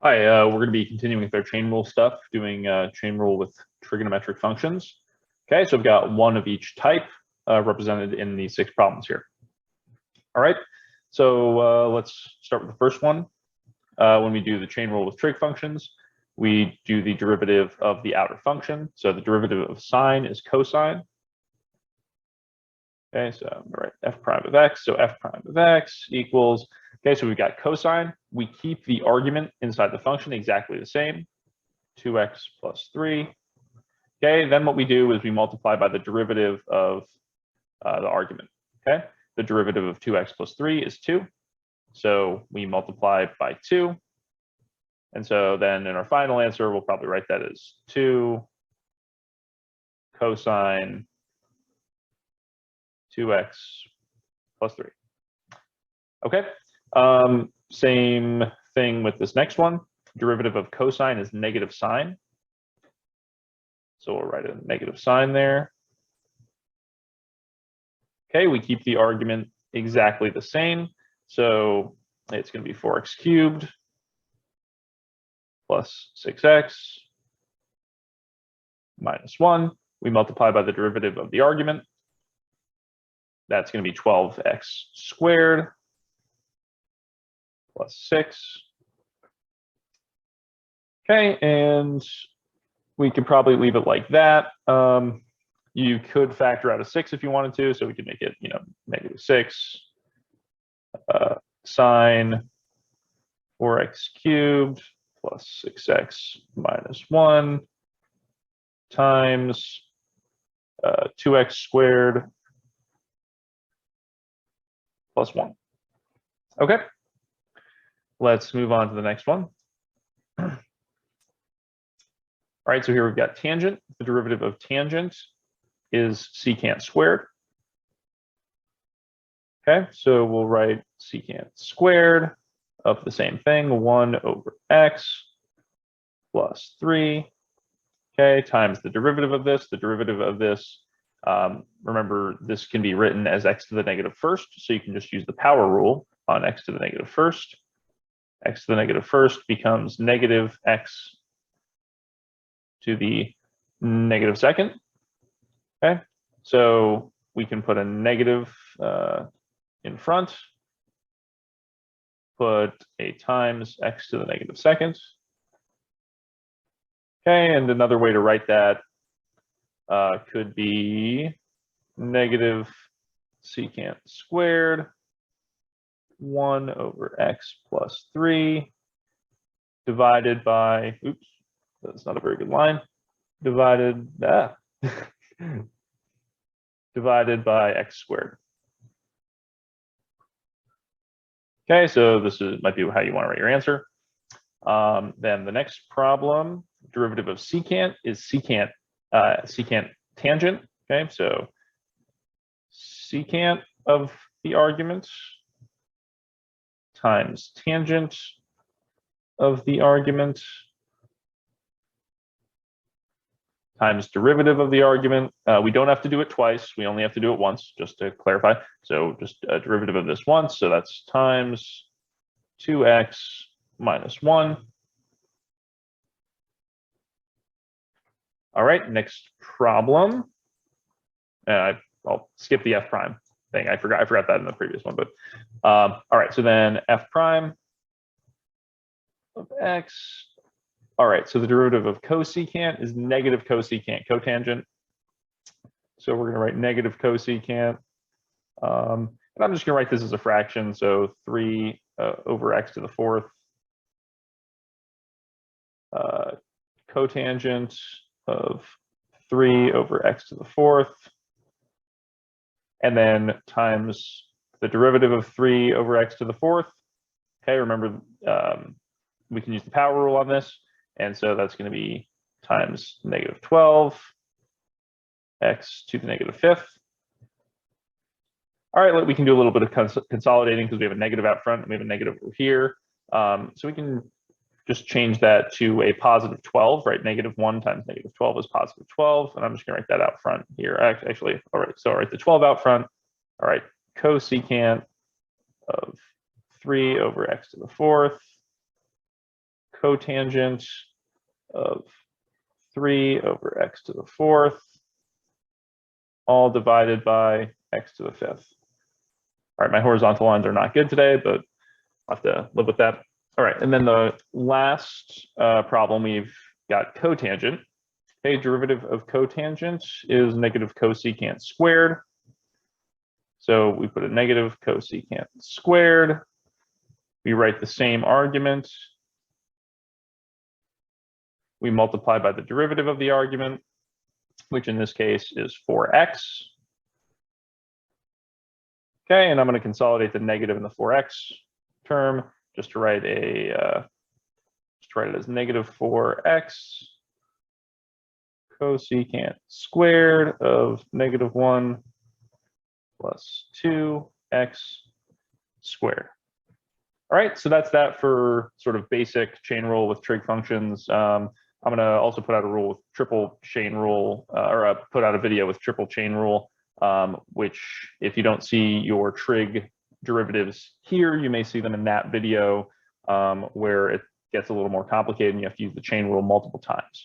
Hi, we're going to be continuing with our chain rule stuff, doing chain rule with trigonometric functions. Okay, so we've got one of each type represented in the 6 problems here. All right, so let's start with the first one. When we do the chain rule with trig functions, we do the derivative of the outer function. So the derivative of sine is cosine. Okay, so I'm going to write f prime of x. So f prime of x equals, okay, so we've got cosine. We keep the argument inside the function exactly the same, 2x plus 3. Okay, then what we do is we multiply by the derivative of the argument. Okay, the derivative of 2x plus 3 is 2. So we multiply by 2. And so then in our final answer, we'll probably write that as 2 cosine 2x plus 3. Okay, same thing with this next one. Derivative of cosine is negative sine. So we'll write a negative sign there. Okay, we keep the argument exactly the same. So it's going to be 4x cubed plus 6x minus 1. We multiply by the derivative of the argument. That's going to be 12x squared plus 6. Okay, and we could probably leave it like that. You could factor out a 6 if you wanted to, so we could make it, negative 6 sine 4x cubed plus 6x minus 1 times 2x squared plus 1. Okay, let's move on to the next one. All right, so here we've got tangent. The derivative of tangent is secant squared. Okay, so we'll write secant squared of the same thing, 1 over x plus 3, okay, times the derivative of this. The derivative of this, remember, this can be written as x to the negative first, so you can just use the power rule on x to the negative first. X to the negative first becomes negative x to the negative second. Okay, so we can put a negative in front, put a times x to the negative second. Okay, and another way to write that could be negative secant squared 1 over x plus 3 divided by, oops, that's not a very good line, divided by x squared. Okay, so this might be how you want to write your answer. Then the next problem, derivative of secant is secant tangent. Okay, so secant of the argument times tangent of the argument times derivative of the argument. We don't have to do it twice. We only have to do it once, just to clarify. So just a derivative of this once. So that's times 2x minus 1. All right, next problem. I'll skip the f prime thing. I forgot that in the previous one. But all right, so then f prime of x. All right, so the derivative of cosecant is negative cosecant cotangent. So we're going to write negative cosecant. And I'm just going to write this as a fraction. So 3 over x to the 4th cotangent of 3 over x to the 4th. And then times the derivative of 3 over x to the 4th. Okay, remember, we can use the power rule on this. And so that's going to be times negative 12 x to the negative 5th. All right, we can do a little bit of consolidating because we have a negative out front and we have a negative over here. So we can just change that to a positive 12, right? Negative 1 times negative 12 is positive 12. And I'm just going to write that out front here. Actually, all right, so I'll write the 12 out front. All right, cosecant of 3 over x to the 4th cotangent of 3 over x to the 4th, all divided by x to the 5th. All right, my horizontal lines are not good today, but I'll have to live with that. All right, and then the last problem, we've got cotangent. Okay, derivative of cotangent is negative cosecant squared. So we put a negative cosecant squared. We write the same argument. We multiply by the derivative of the argument, which in this case is 4x. Okay, and I'm going to consolidate the negative in the 4x term just to write it as negative 4x cosecant squared of negative 1 plus 2x squared. All right, so that's that for sort of basic chain rule with trig functions. I'm going to also put out a rule with triple chain rule, or put out a video with triple chain rule, which if you don't see your trig derivatives here, you may see them in that video where it gets a little more complicated and you have to use the chain rule multiple times.